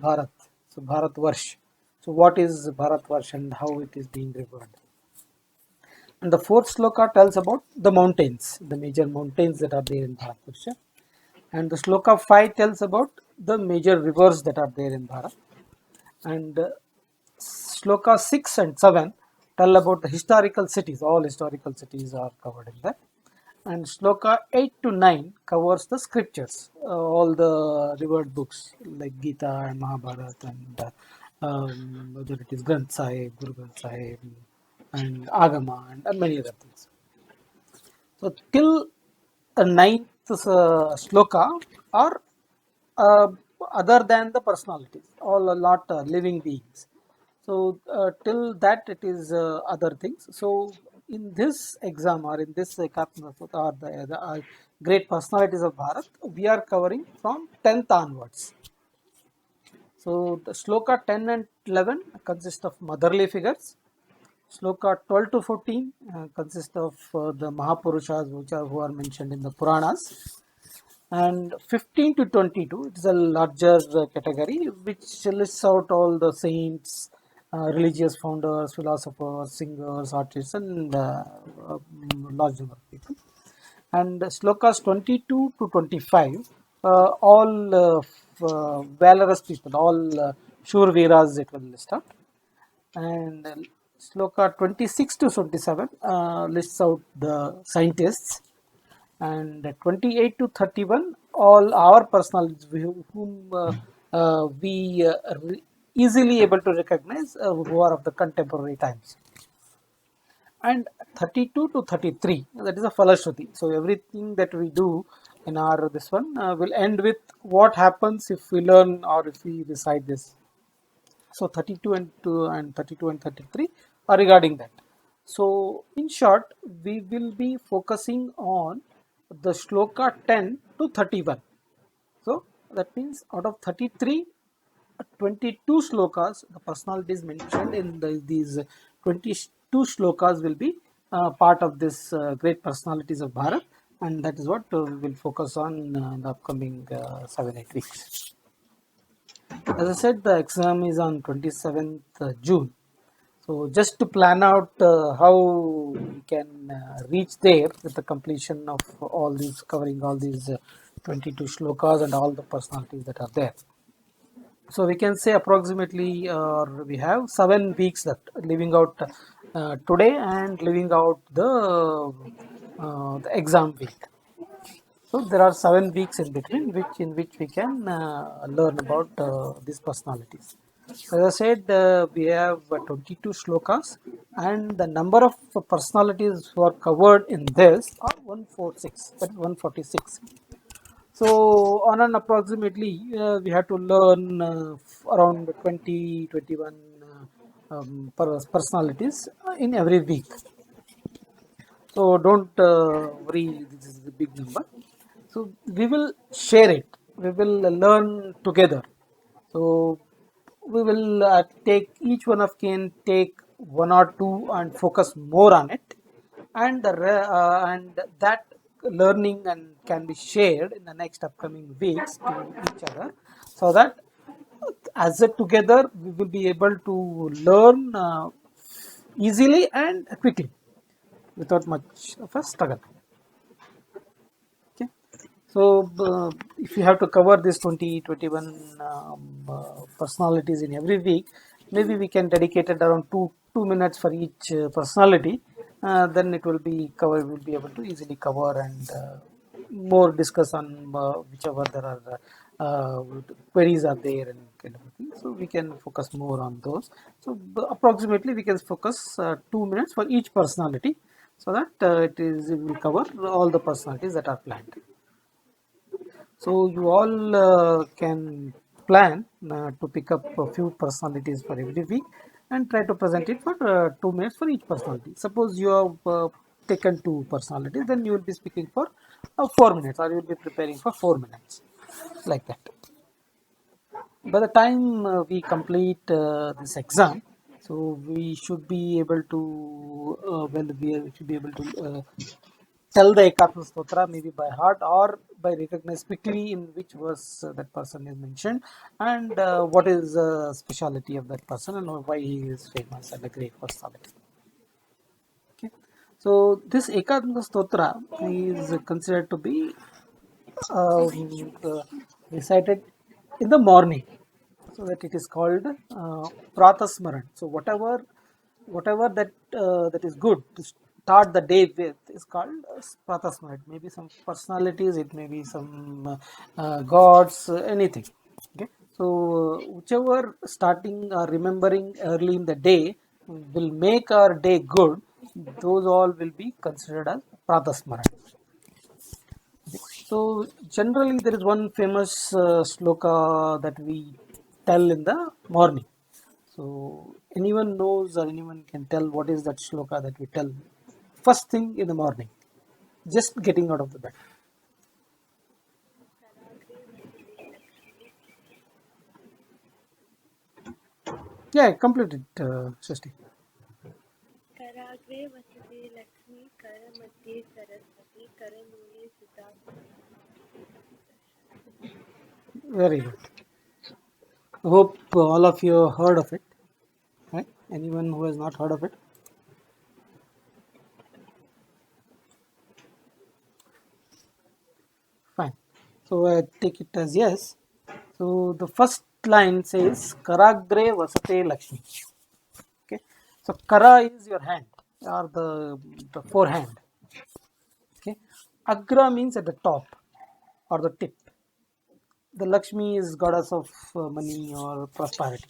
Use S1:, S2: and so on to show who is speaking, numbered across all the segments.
S1: Bharat. So Bharatvarsh. So what is Bharatvarsh and how it is being revered? And the fourth sloka tells about the mountains, the major mountains that are there in Bharatvarsha. And the sloka 5 tells about the major rivers that are there in Bharat. And sloka 6 and 7 tell about the historical cities. All historical cities are covered in that. And sloka 8 to 9 covers the scriptures, all the revered books like Gita and Mahabharata and whether it is Granth Sahib, Guru Granth Sahib, and Agama and many other things. So till the ninth sloka are uh, other than the personalities, all are not living beings. So till that it is other things. So in this exam or in this or the great personalities of Bharat, we are covering from 10th onwards. So the sloka 10 and 11 consist of motherly figures. Sloka 12 to 14 consist of the Mahapurushas who are mentioned in the Puranas. And 15 to 22, it is a larger category which lists out all the saints, religious founders, philosophers, singers, artists, and large number of people. And slokas 22 to 25, all valorous people, all Shurviras it will list out. And sloka 26 to 27 lists out the scientists. And 28 to 31 all our personalities whom we easily able to recognize who are of the contemporary times. And 32 to 33, that is a falashruti. So everything that we do in our this one will end with what happens if we learn or if we recite this. So 32 and 2 and 32 and 33 are regarding that. So in short, we will be focusing on the shloka 10 to 31. So that means out of 33, 22 slokas, the personalities mentioned in these 22 slokas will be part of this great personalities of Bharat, and that is what we will focus on in the upcoming 7-8 weeks. As I said, the exam is on 27th June. So just to plan out how we can reach there with the completion of all these, covering all these 22 shlokas and all the personalities that are there. So we can say approximately we have 7 weeks left, leaving out today and leaving out the exam week. So there are 7 weeks in between, which we can learn about these personalities. As I said, we have 22 shlokas, and the number of personalities who are covered in this are 146. That is 146. So on an approximately, we have to learn around 20, 21 personalities in every week. So don't worry, this is a big number. So we will share it. We will learn together. So we will take each one of can take one or two and focus more on it, and and that learning and can be shared in the next upcoming weeks to each other, so that as a together we will be able to learn easily and quickly without much of a struggle. Okay. So if you have to cover this 20, 21 personalities in every week, maybe we can dedicate it around 2 minutes for each personality. Then it will be covered. We'll be able to easily cover and more discuss on whichever there are queries are there and kind of thing. So we can focus more on those. So approximately we can focus 2 minutes for each personality, so that it will cover all the personalities that are planned. So you all can plan to pick up a few personalities for every week and try to present it for 2 minutes for each personality. Suppose you have taken two personalities, then you will be speaking for 4 minutes, or you will be preparing for 4 minutes, like that. By the time we complete this exam, so we should be able to we should be able to tell the Ekatma Stotra maybe by heart, or by recognize quickly in which verse that person is mentioned, and what is the speciality of that person and why he is famous and a great personality. Okay, so this Ekadanta Stotra is considered to be recited in the morning, so that it is called pratasmaran. So whatever that is good to start the day with is called pratasmaran. It may be some personalities, it may be some gods, anything. Okay, so whichever starting or remembering early in the day will make our day good, those all will be considered as pratasmaran. So generally there is one famous sloka that we tell in the morning. So anyone knows or anyone can tell what is that sloka that we tell first thing in the morning, just getting out of the bed. Yeah, complete it, Shasti.
S2: कराग्रे वसते Lakshmi करमध्ये Saraswati करमूले Sudha
S1: Very good. I hope all of you heard of it. Right? Anyone who has not heard of it? Fine. So I take it as yes. So the first line says Karagre Vasate Lakshmi. Okay. So Kara is your hand or the forehand. Okay. Agra means at the top or the tip. The Lakshmi is goddess of money or prosperity.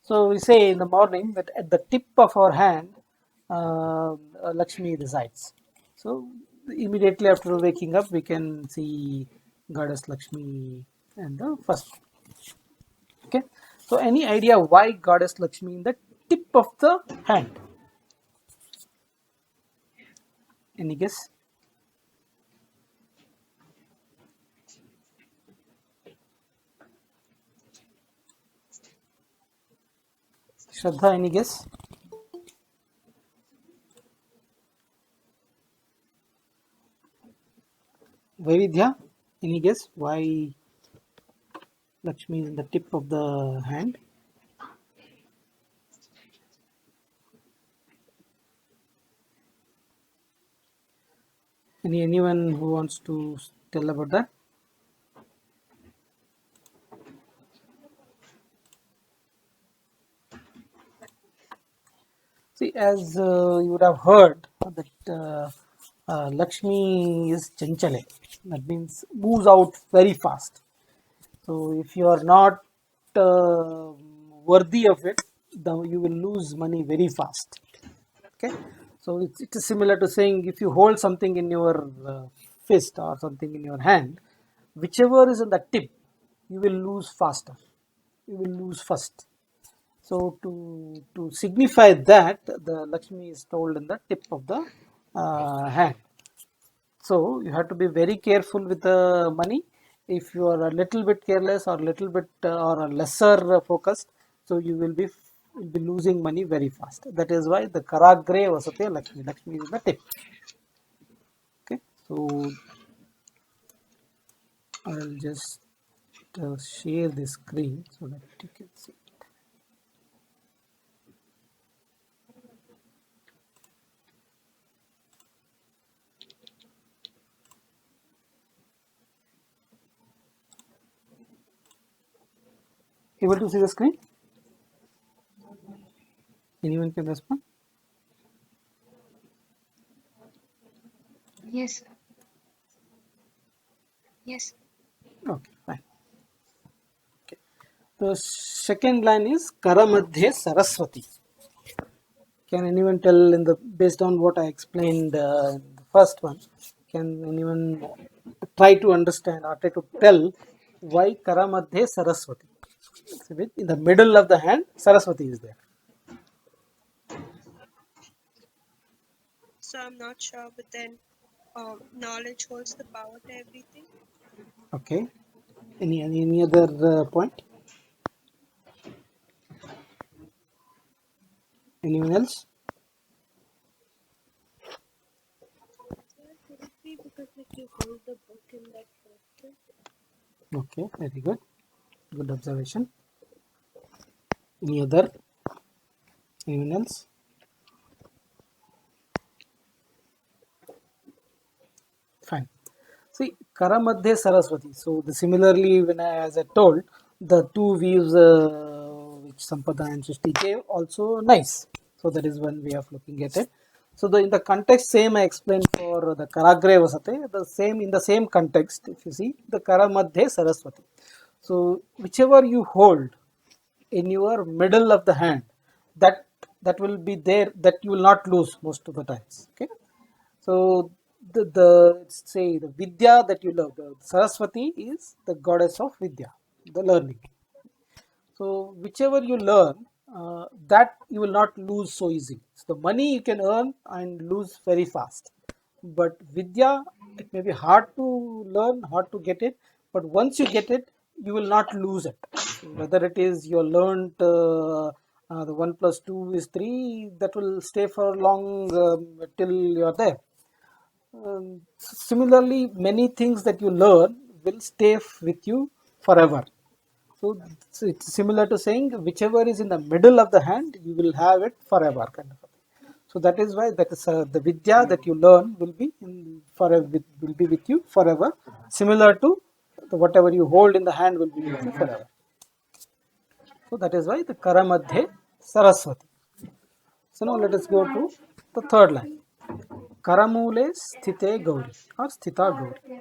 S1: So we say in the morning that at the tip of our hand, Lakshmi resides. So immediately after waking up, we can see goddess Lakshmi and the first. Okay. So any idea why goddess Lakshmi in the tip of the hand? Any guess? Shraddha, any guess? Vaidya, any guess why Lakshmi is in the tip of the hand? Anyone who wants to tell about that? See, as you would have heard that Lakshmi is chanchale. That means moves out very fast. So if you are not uh, worthy of it, you will lose money very fast. Okay, so it is similar to saying if you hold something in your fist or something in your hand, whichever is in the tip, you will lose faster. You will lose first. So to signify that, the Lakshmi is told in the tip of the hand. So you have to be very careful with the money. If you are a little bit careless or little bit or a lesser focused, so you will be losing money very fast. That is why the Karagre Vasate Lakshmi. Lakshmi is the tip. Okay, so I'll just share the screen so that you can see. Able to see the screen? Anyone can respond?
S3: Yes, yes.
S1: Okay, fine. Okay. The second line is Karamadhye Saraswati. Can anyone tell in the based on what I explained in the first one? Can anyone try to understand or try to tell why Karamadhye Saraswati? In the middle of the hand, Saraswati is there.
S2: So I'm not sure, but then knowledge holds the power to everything.
S1: Okay. Any other point? Anyone else?
S2: Yeah, could it be because like you hold the book in that
S1: Okay, very good. Good observation. Any other? Anyone else? Fine. See, Karamadhe Saraswati. So, similarly, as I told, the two views which Sampada and Srishti gave also nice. So, that is one way of looking at it. So, in the context, same I explained for the Karagre Vasate, the same in the same context, if you see, the Karamadhe Saraswati. So, whichever you hold in your middle of the hand, that that will be there, that you will not lose most of the times. Okay. So the say the Vidya that you love, the Saraswati is the goddess of Vidya, the learning. So whichever you learn, that you will not lose so easily. So the money you can earn and lose very fast, but Vidya, it may be hard to learn, hard to get it, but once you get it, you will not lose it. So whether it is you learned the 1 plus 2 is 3, that will stay for long till you are there. Similarly, many things that you learn will stay with you forever. So it's similar to saying whichever is in the middle of the hand, you will have it forever, kind of a thing. So that is why that is the vidya that you learn will be forever, will be with you forever. Similar to whatever you hold in the hand will be with you forever. So that is why the Karamadhe Saraswati. So now let us go to the third line. Karamule sthite gauri or sthita gauri.